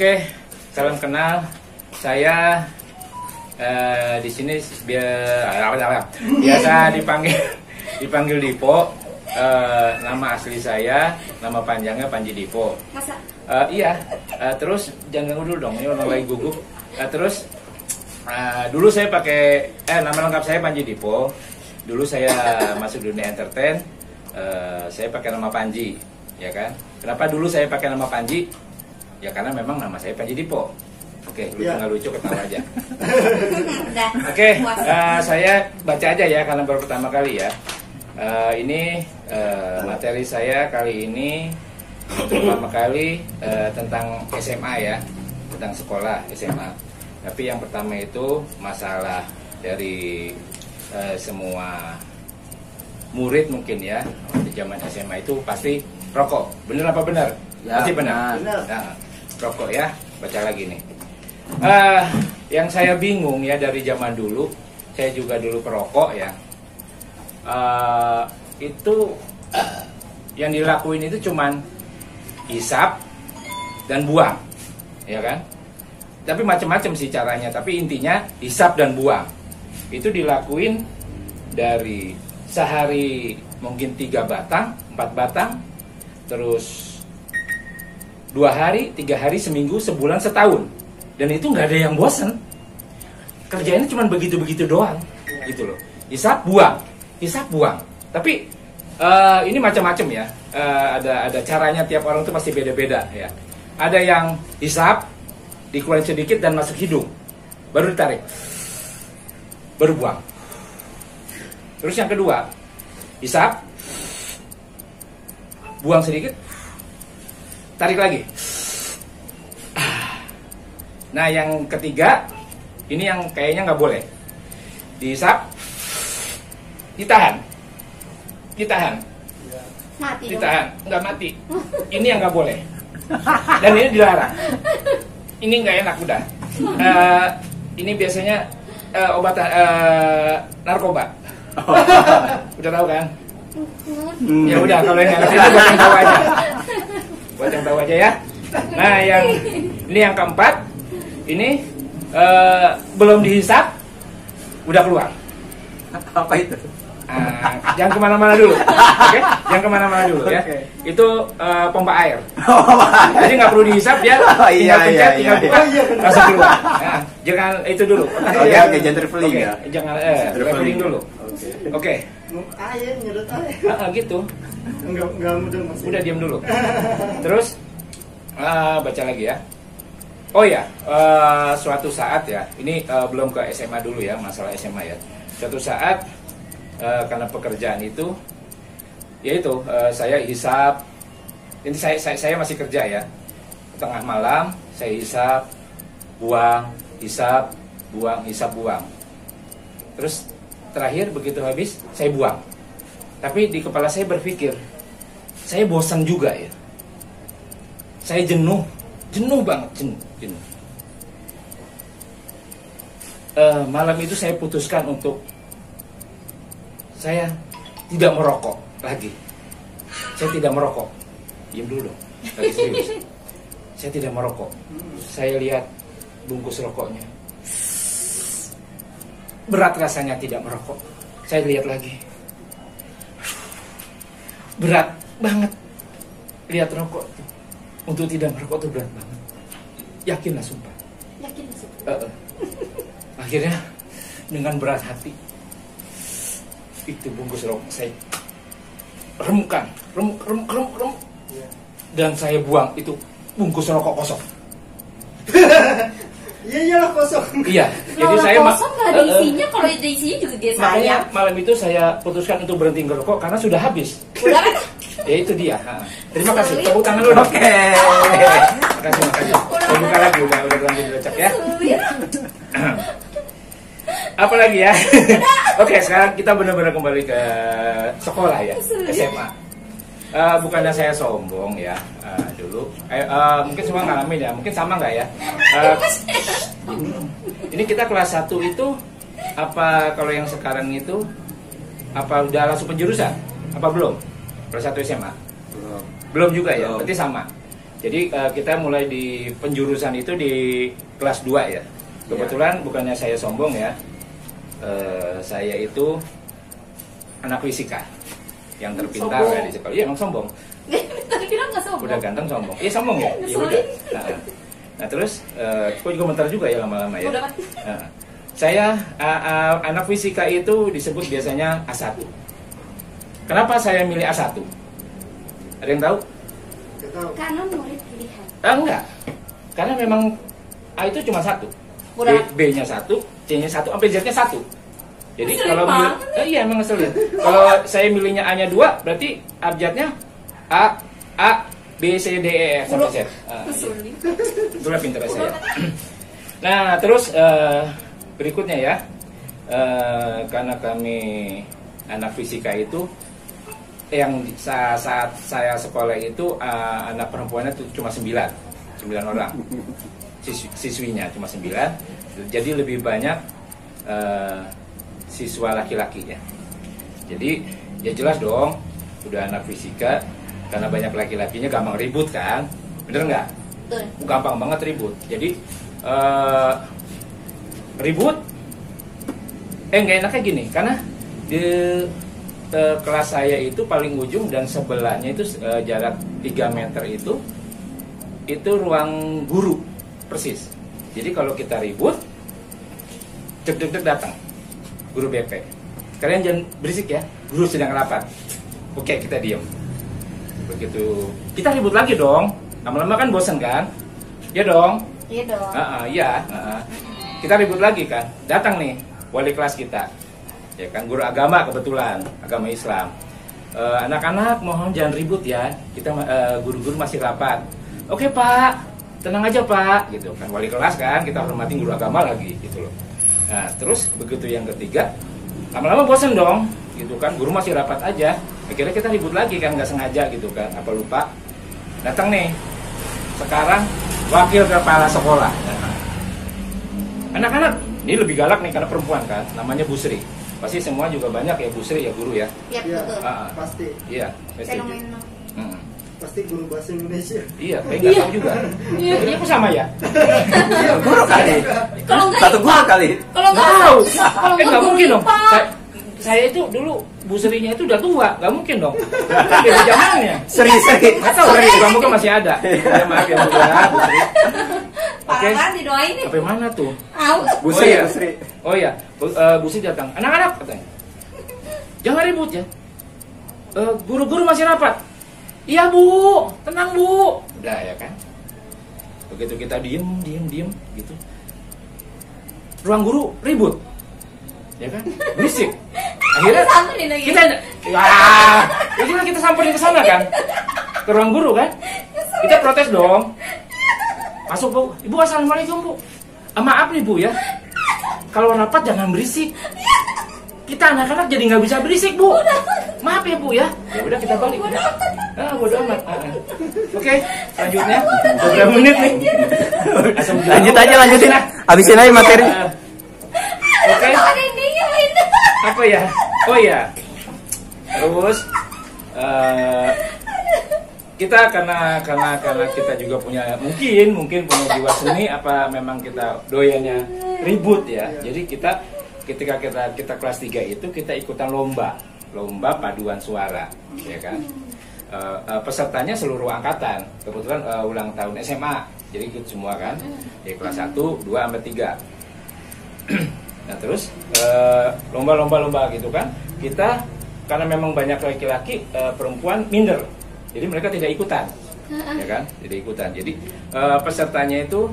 Oke, salam kenal. Saya di sini biasa dipanggil Dipo. Nama asli saya, nama panjangnya Panji Dipo. Masa? Iya. Terus jangan ganggu dulu dong, ini orang lagi gugup. Terus dulu saya pakai nama lengkap saya Panji Dipo. Dulu saya masuk dunia entertain. Saya pakai nama Panji, ya kan? Kenapa dulu saya pakai nama Panji? Ya karena memang nama saya Panji Dipo. Oke, lucu nggak lucu ketawa aja. Oke, saya baca aja ya karena baru pertama kali ya. Ini materi saya kali ini untuk pertama kali tentang SMA ya, tentang sekolah SMA. Tapi yang pertama itu masalah dari semua murid mungkin ya di zaman SMA itu pasti rokok. Bener apa benar? Ya, pasti benar. Nah, rokok ya. Baca lagi nih. Yang saya bingung ya dari zaman dulu, saya juga dulu perokok ya. Itu yang dilakuin itu cuman hisap dan buang, ya kan? Tapi macam-macam sih caranya. Tapi intinya hisap dan buang. Itu dilakuin dari sehari mungkin 3 batang, 4 batang, terus 2 hari, 3 hari, seminggu, sebulan, setahun. Dan itu nggak ada yang bosen. Kerjanya cuma begitu-begitu doang, gitu loh. Hisap, buang, hisap, buang. Tapi ini macam-macam ya. Ada caranya, tiap orang itu pasti beda-beda ya. Ada yang hisap, dikeluarin sedikit dan masuk hidung, baru ditarik, baru buang. Terus yang kedua, hisap, buang sedikit, tarik lagi. Nah yang ketiga, ini yang kayaknya nggak boleh. Dihisap, ditahan, mati ditahan, nggak mati. Ini yang nggak boleh. Dan ini dilarang. Ini nggak enak udah. Ini biasanya obat narkoba. Udah tahu kan? Ya udah, kalau yang ngerti itu buat yang tahu aja. Buat yang tahu aja ya. Nah, ini yang keempat. Ini belum dihisap, udah keluar. Apa itu? Jangan kemana-mana dulu, oke? Jangan kemana-mana dulu ya. Itu pompa air. Jadi nggak perlu dihisap ya. Tinggal pencet, tinggal buka, langsung keluar. Nah, jangan itu dulu. Oke, jangan traveling ya. Jangan traveling dulu. Oke. Air, nyedot air. Gitu. Enggak mudah mas. Udah diam dulu. Terus baca lagi ya. Oh ya, suatu saat ya. Ini belum ke SMA dulu ya, masalah SMA ya. Suatu saat karena pekerjaan itu, yaitu saya hisap. Ini saya masih kerja ya. Tengah malam saya hisap, buang, hisap, buang, hisap, buang. Terus terakhir begitu habis saya buang. Tapi di kepala saya berpikir, saya bosan juga ya. Saya jenuh banget, jenuh. Malam itu saya putuskan untuk saya tidak merokok lagi. Saya tidak merokok. Diam dulu dong. Lagi serius. Saya tidak merokok. Saya lihat bungkus rokoknya. Berat rasanya tidak merokok. Saya lihat lagi. Berat banget. Lihat rokok. Untuk tidak merokok itu berat banget. Yakinlah sumpah. Yakin sumpah. Akhirnya dengan berat hati itu bungkus rokok saya remukkan, remuk. Dan saya buang itu bungkus rokok kosong. Iya kosong. Iya. Jadi Kalau saya kosong nggak ada isinya, kalau ada isinya juga dia makanya sayang. malam itu saya putuskan untuk berhenti ngerokok karena sudah habis. Udah kan? Ya itu dia. Terima kasih. Tepuk tangan dulu. Oke. Makasih. Saya buka lagi udah lanjut direcak ya. Apa lagi ya? Oke, sekarang kita benar-benar kembali ke sekolah ya, SMA. Bukannya saya sombong ya, dulu. Mungkin semua ngalamin ya, mungkin sama nggak ya? Ini kita kelas 1 itu apa kalau yang sekarang itu apa udah langsung penjurusan? Apa belum? Kelas 1 SMA? Belum juga ya, berarti sama. Jadi kita mulai di penjurusan itu di kelas 2 ya. Kebetulan bukannya saya sombong ya. Saya itu anak fisika yang terpintar ya di sekolah. Iya, emang sombong. Tadi bilang nggak sombong. Udah ganteng sombong. Iya sombong ya. Ya udah. Nah terus, kok juga bentar juga ya lama-lama ya. Nah, saya anak fisika itu disebut biasanya A1. Kenapa saya milih A1? Ada yang tahu? Karena murid pilihan. Enggak. Karena memang A itu cuma satu. B-nya satu, C-nya satu, sampai Z-nya satu. Jadi ngeselin kalau milih, iya emang ngeselin. Kalau saya milihnya A-nya 2, berarti abjadnya A, B, C, D, E, F sampai Z. Ngeselin. Itulah pintar saya. Nah, terus berikutnya ya. Karena kami anak fisika itu yang saat saya sekolah itu anak perempuannya itu cuma 9 orang. Siswinya cuma 9. Jadi lebih banyak siswa laki-lakinya. Jadi ya jelas dong, udah anak fisika, karena banyak laki-lakinya gampang ribut kan, bener nggak? Gampang banget ribut. Jadi ribut, nggak enaknya gini, karena di kelas saya itu paling ujung dan sebelahnya itu jarak 3 meter itu ruang guru persis. Jadi kalau kita ribut, deg-deg datang guru BP. Kalian jangan berisik ya, guru sedang rapat. Oke, kita diam. Begitu kita ribut lagi dong, lama-lama kan bosan kan? Ya dong. Iya dong. Iya. Kita ribut lagi kan? Datang nih wali kelas kita, ya kan, guru agama kebetulan, agama Islam. Anak-anak mohon jangan ribut ya. Kita guru-guru masih rapat. Oke Pak, tenang aja Pak, gitu kan. Wali kelas kan, kita hormatin guru agama lagi, gitu loh. Nah, terus begitu yang ketiga, lama-lama bosan dong, gitu kan. Guru masih rapat aja. Akhirnya kita ribut lagi kan, nggak sengaja gitu kan. Apa lupa? Datang nih. Sekarang wakil kepala sekolah. Anak-anak, ini lebih galak nih karena perempuan kan. Namanya Bu Sri. Pasti semua juga banyak ya Bu Sri ya guru ya. Iya, betul. Pasti. Iya, pasti. Fenomena. Pasti guru bahasa Indonesia. Iya, tapi nggak tahu juga. Ini aku sama ya. Guru kali. Kalau nggak Satu guru kali. Kalau nggak Tahu. kalau Nggak mungkin dong. Pak. Saya itu dulu Bu Sri-nya itu udah tua, nggak mungkin dong. Beda zamannya. Seri. Nggak tahu, nggak mungkin masih ada. Ya maaf ya Bu Sri. Oke. Parah didoain nih. Sampai mana tuh? Aus. Bu Oh Sri, iya. Bu Sri. Oh iya, Bu Sri datang. Anak-anak katanya, jangan ribut ya. Guru-guru masih rapat. Iya Bu, tenang Bu. Udah ya kan. Begitu kita diem gitu. Ruang guru ribut, ya kan? Berisik. Akhirnya Samperin lagi. kita samperin ke sana kan, ke ruang guru kan. Kita protes dong. Masuk Bu, Ibu assalamualaikum Bu. Maaf nih Bu ya, kalau rapat jangan berisik. Kita anak-anak jadi nggak bisa berisik Bu. Maaf ya Bu ya. Ya udah kita balik. Bodo amat. Oke, selanjutnya beberapa menit nih. Lanjutin. Habisin aja materi. Oke. Ada yang dingin. Apa ya? Oh ya. Terus kita karena kita juga punya mungkin punya jiwa seni, apa memang kita doyannya ribut ya. Jadi ketika kita kelas 3 itu kita ikutan lomba paduan suara, ya kan. Pesertanya seluruh angkatan. Kebetulan ulang tahun SMA, jadi ikut semua kan. Di kelas 1, 2 sampai 3. Nah, terus lomba gitu kan. Kita karena memang banyak laki-laki, perempuan minder. Jadi mereka tidak ikutan. Ya kan? Tidak ikutan. Jadi pesertanya itu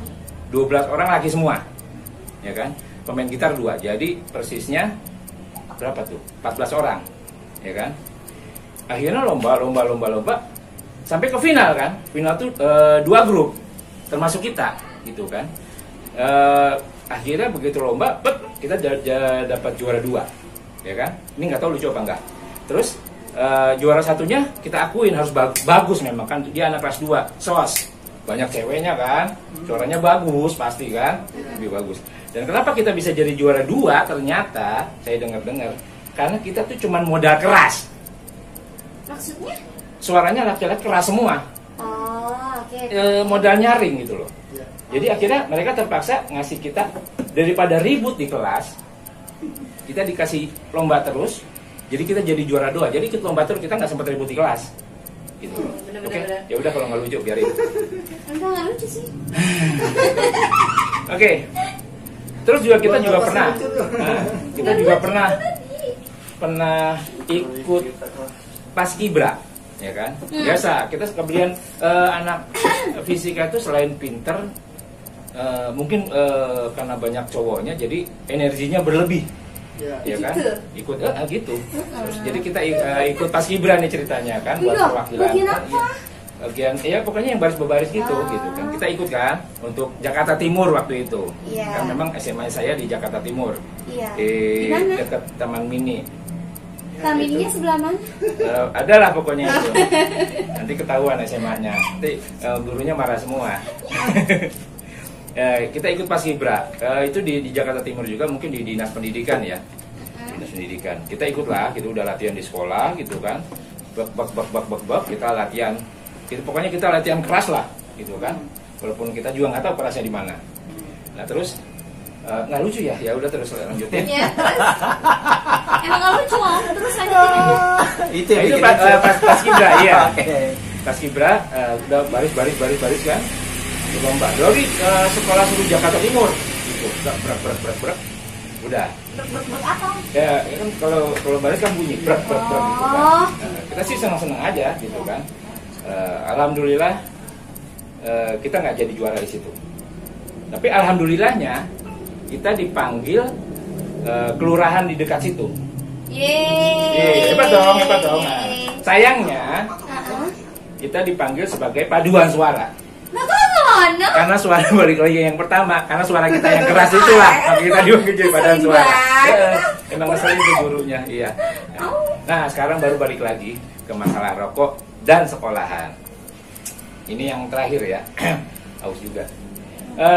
12 orang laki semua. Ya kan? Pemain gitar 2. Jadi persisnya berapa tuh? 14 orang. Ya kan? Akhirnya lomba sampai ke final kan. Final tuh 2 grup termasuk kita gitu kan. Akhirnya begitu lomba, kita dapat juara 2. Ya kan? Ini nggak tahu lucu apa enggak. Terus juara satunya kita akuin harus bagus memang kan, dia anak kelas 2, SOS. Banyak ceweknya kan. Suaranya bagus pasti kan. Lebih bagus. Dan kenapa kita bisa jadi juara 2? Ternyata saya dengar karena kita tuh cuman modal keras. Maksudnya? Suaranya laki-laki keras semua. Oh, Oke. modal nyaring gitu loh. Ya. Jadi akhirnya mereka terpaksa ngasih kita, daripada ribut di kelas, kita dikasih lomba terus. Jadi kita jadi juara 2. Jadi ikut lomba terus, kita nggak sempat ribut di kelas. Gitu. Bener, Oke. bener. Ya udah kalau nggak lucu biarin. Enggak lucu sih. Oke. Terus juga kita Wah, juga pasti pernah. lucu tuh. Nah, kita juga pernah ikut paskibra, ya kan? Biasa kita kemudian anak fisika itu selain pinter, mungkin karena banyak cowoknya, jadi energinya berlebih. Ya. Ya kan? Gitu? Ikut gitu. Terus, jadi kita ikut paskibra nih ceritanya kan, buat Iya, perwakilan. bagian apa? Iya. Bagian ya pokoknya yang baris berbaris gitu gitu kan. Kita ikut kan untuk Jakarta Timur waktu itu. Iya. Kan memang SMA saya di Jakarta Timur. Iya. Di Di mana? dekat Taman Mini. Kamininya sebelah mana? Adalah pokoknya itu. Nanti ketahuan SMA-nya. Nanti gurunya marah semua. Kita ikut paskibra. Itu di Jakarta Timur juga, mungkin di Dinas Pendidikan ya. Dinas Pendidikan. Kita ikutlah, gitu udah latihan di sekolah gitu kan. Bak kita latihan. Pokoknya kita latihan keras lah, gitu kan. Walaupun kita juga nggak tahu kerasnya di mana. Nah terus nggak lucu ya? Ya udah terus lanjutin. Iya, terus. Emang nggak lucu Om, terus lanjutin. Itu Nah, yang itu bikin lucu. paskibra, iya. Oke. Paskibra udah baris kan. Di lomba. Dari sekolah seluruh Jakarta Timur. Gitu. Berak. Udah. Buat apa? Ya kan kalau baris kan bunyi berak gitu kan. Oh. Nah, kita sih senang-senang aja gitu kan. Alhamdulillah kita nggak jadi juara di situ. Tapi alhamdulillahnya kita dipanggil kelurahan di dekat situ. Yeay. Hebat dong. Nah, sayangnya Heeh. kita dipanggil sebagai paduan suara. Nah, kemana? Karena suara balik lagi yang pertama, karena suara kita yang keras itulah, maka kita dipanggil jadi paduan Ngeselin suara. banget. Emang ngeselin tuh gurunya, iya. Nah sekarang baru balik lagi ke masalah rokok dan sekolahan. Ini yang terakhir ya, aus juga.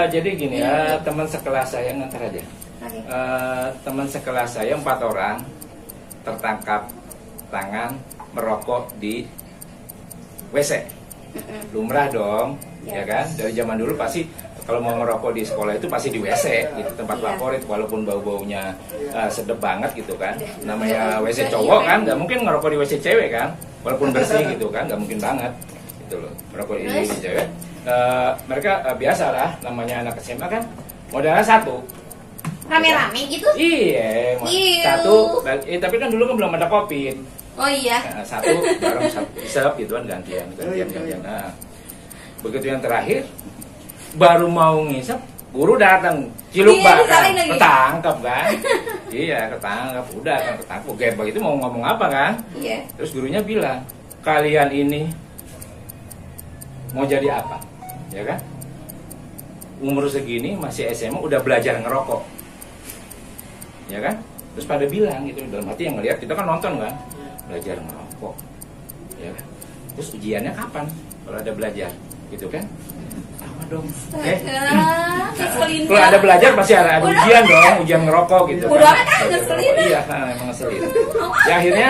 Jadi gini ya, teman sekelas saya ngantar aja. Oke. Teman sekelas saya 4 orang tertangkap tangan merokok di WC. Lumrah dong, ya kan? Dari zaman dulu pasti kalau mau ngerokok di sekolah itu pasti di WC, gitu, tempat Iya. favorit, walaupun bau-baunya sedep banget gitu kan. Namanya WC cowok kan, nggak mungkin ngerokok di WC cewek kan, walaupun bersih gitu kan, nggak mungkin banget, gitu loh. Merokok di WC cewek. Mereka biasa lah, namanya anak SMA kan, modalnya satu. Rame-rame gitu? Iya, Iu. satu. Tapi kan dulu kan belum ada COVID. Oh iya. Nah, satu bareng satu isep gitu kan gantian. Nah, begitu yang terakhir baru mau ngisep guru datang ciluk Iya, bakar disalin lagi. ketangkap kan. Iya ketangkap udah kan ketangkap kayak begitu mau ngomong apa kan, Iya. terus gurunya bilang kalian ini mau jadi apa ya kan, umur segini masih SMA udah belajar ngerokok ya kan. Terus pada bilang gitu, dalam hati yang ngelihat kita kan nonton kan, belajar ngerokok ya kan. Terus ujiannya kapan kalau ada belajar gitu kan, sama dong. Ngeselin Kalau ada belajar pasti ada Udah. ujian dong, ujian ngerokok gitu Udah kan. kan, ngeselin. Iya kan, emang ngeselin. Ya akhirnya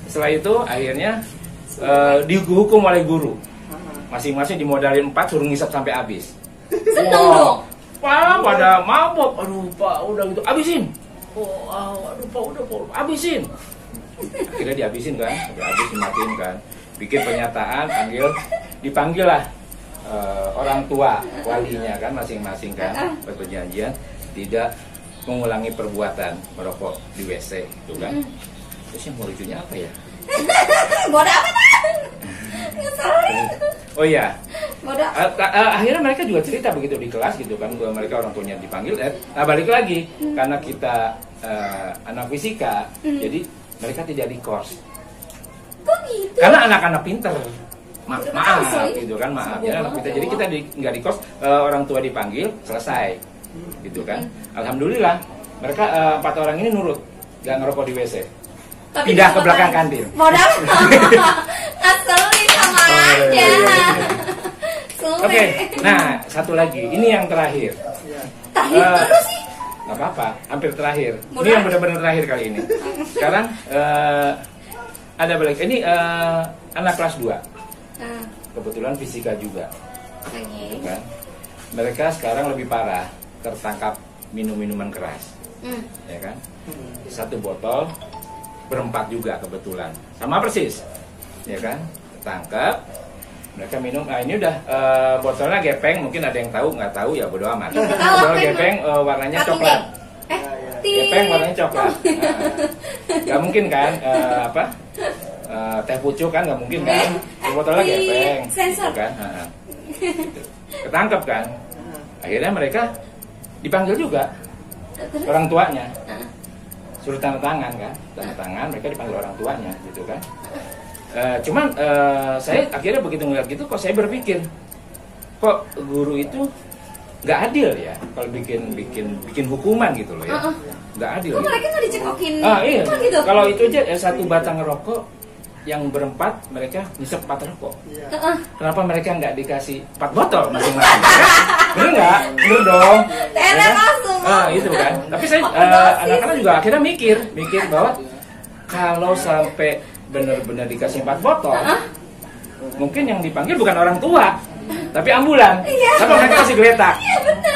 setelah itu akhirnya dihukum oleh guru. Masing-masing dimodalin 4 suruh ngisap sampai habis. Seneng dong. Pak pada mabok, aduh Pak udah gitu habisin. Aduh Pak udah Pak habisin. Akhirnya dihabisin kan, habis dimatiin kan. Bikin pernyataan, dipanggil lah orang tua walinya kan masing-masing kan, berperjanjian tidak mengulangi perbuatan merokok di WC gitu kan. Terus yang mau lucunya apa ya? Bodoh amat. Ngeselin. Oh iya, Bodoh. akhirnya mereka juga cerita begitu di kelas gitu kan, mereka orang tuanya dipanggil. Nah balik lagi karena kita anak fisika, jadi mereka tidak di course. Kok gitu? Karena anak-anak pinter, maaf Sorry. gitu kan, maaf ya anak pinter. Jadi kita nggak di course, orang tua dipanggil selesai, gitu kan. Alhamdulillah mereka 4 orang ini nurut, nggak ngerokok di WC. Tapi Pindah ke kenapa belakang kan? kantin. Bodoh amat. Ngeselin sama aja. Sumpah. Oke, nah satu lagi, ini yang terakhir. Tahin terus sih. Nggak apa-apa, hampir terakhir. Ini Mudah. yang benar-benar terakhir kali ini. Sekarang ada balik. Ini anak kelas 2. kebetulan fisika juga, Oke. kan? Mereka sekarang lebih parah, tertangkap minum minuman keras, ya kan? Satu botol berempat juga kebetulan, sama persis, ya kan? Tertangkap, mereka minum. Ah ini udah botolnya gepeng, mungkin ada yang tahu, nggak tahu ya bodo amat. Botol gepeng warnanya coklat. Gepeng warnanya coklat. Nggak mungkin kan teh pucuk kan nggak mungkin kan. Botolnya gepeng. Sensor. Gitu kan. Gitu. Ketangkep kan. Akhirnya mereka dipanggil juga orang tuanya. Suruh tanda tangan kan. Tanda tangan mereka dipanggil orang tuanya gitu kan. Cuman saya akhirnya begitu ngeliat gitu kok saya berpikir kok guru itu nggak adil ya kalau bikin hukuman gitu loh ya, nggak adil. Kok gitu. mereka nggak dicetokin? Iya. Gitu? Kalau itu aja satu batang rokok yang berempat mereka ngisep 4 rokok. Kenapa mereka nggak dikasih 4 botol masing-masing? Bener nggak? Bener dong. Enak langsung. Itu kan. Tapi saya anak-anak juga akhirnya mikir bahwa kalau sampai benar-benar dikasih 4 botol, mungkin yang dipanggil bukan orang tua, tapi ambulan. Tapi mereka masih geletak.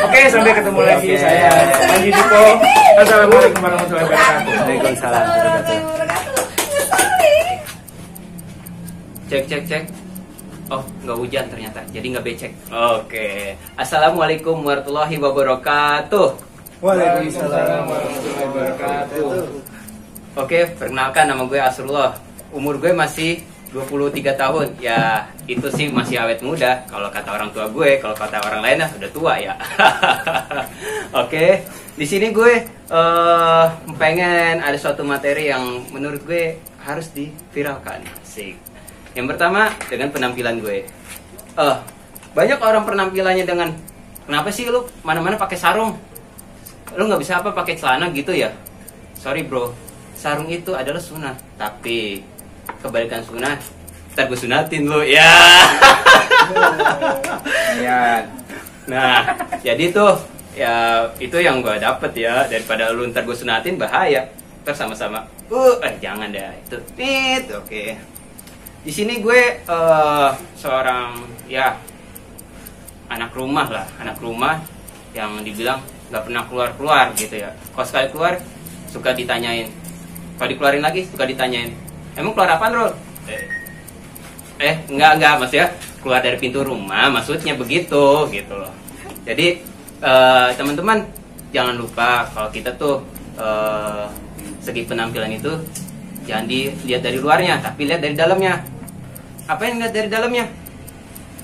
Oke, sampai ketemu lagi. Saya Panji Dipo. Assalamualaikum warahmatullahi wabarakatuh. Waalaikumsalam. Cek. Oh, nggak hujan ternyata, jadi nggak becek. Oke. Assalamualaikum warahmatullahi wabarakatuh. Waalaikumsalam warahmatullahi wabarakatuh. Oke, perkenalkan nama gue Asrullah. Umur gue masih 23 tahun. Ya, itu sih masih awet muda. Kalau kata orang tua gue, kalau kata orang lain udah tua ya. Oke, di sini gue pengen ada suatu materi yang menurut gue harus diviralkan. Asik. Yang pertama dengan penampilan gue. Banyak orang penampilannya dengan kenapa sih lu mana-mana pakai sarung? Lu nggak bisa apa pakai celana gitu ya? Sorry bro, sarung itu adalah sunnah. Tapi kebalikan sunnah, ntar gue sunatin lu ya. Nah, jadi tuh ya itu yang gue dapet ya, daripada lu ntar gue sunatin bahaya. Ntar sama-sama. Jangan deh itu. Oke. Di sini gue seorang ya anak rumah yang dibilang nggak pernah keluar gitu ya. Kalau sekali keluar suka ditanyain. Kalau dikeluarin lagi suka ditanyain. Emang keluar apaan, Rul? Enggak, Mas ya. Keluar dari pintu rumah, maksudnya begitu, gitu loh. Jadi, teman-teman, jangan lupa kalau kita tuh segi penampilan itu jangan dilihat dari luarnya, tapi lihat dari dalamnya. Apa yang lihat dari dalamnya?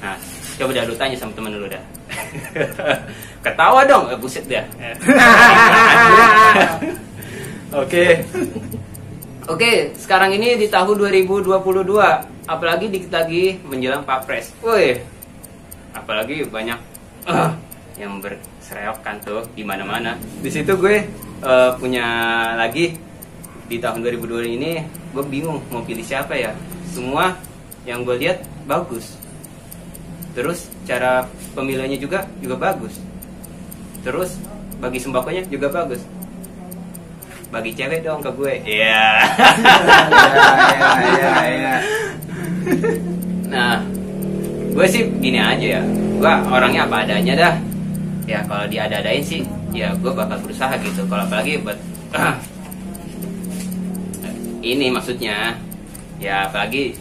Nah, coba dah lu tanya sama temen lu dah. Ketawa dong, buset dah. Oke, sekarang ini di tahun 2022, apalagi dikit lagi menjelang Papres. Woi, apalagi banyak yang bersereokan tuh di mana-mana. Di situ gue punya lagi di tahun 2022 ini, gue bingung mau pilih siapa ya. Semua yang gue lihat bagus. Terus cara pemilihannya juga bagus. Terus bagi sembakonya juga bagus. Bagi cewek dong ke gue. Iya. Nah, gue sih gini aja ya. Gue orangnya apa adanya dah. Ya kalau diada-adain sih, ya gue bakal berusaha gitu. Kalau apalagi buat ini maksudnya, ya apalagi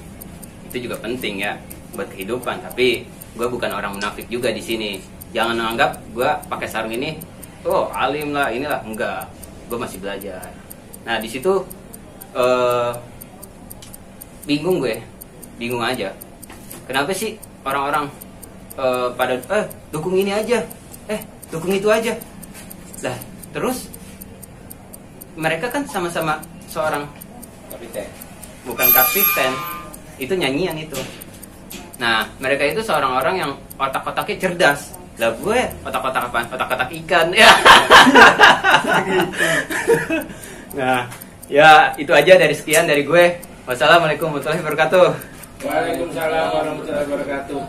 itu juga penting ya buat kehidupan. Tapi gue bukan orang munafik juga di sini. Jangan anggap gue pakai sarung ini, oh alim lah, inilah, enggak. Gue masih belajar. Nah di situ bingung aja. Kenapa sih orang-orang pada dukung ini aja, dukung itu aja. Lah terus mereka kan sama-sama seorang Kapiten. Bukan kapiten, itu nyanyian itu. Nah mereka itu seorang orang yang otak-otaknya cerdas. Lah gue otak-otak apaan? Otak-otak ikan ya. Nah, ya itu aja dari sekian dari gue. Wassalamualaikum warahmatullahi wabarakatuh. Waalaikumsalam warahmatullahi wabarakatuh.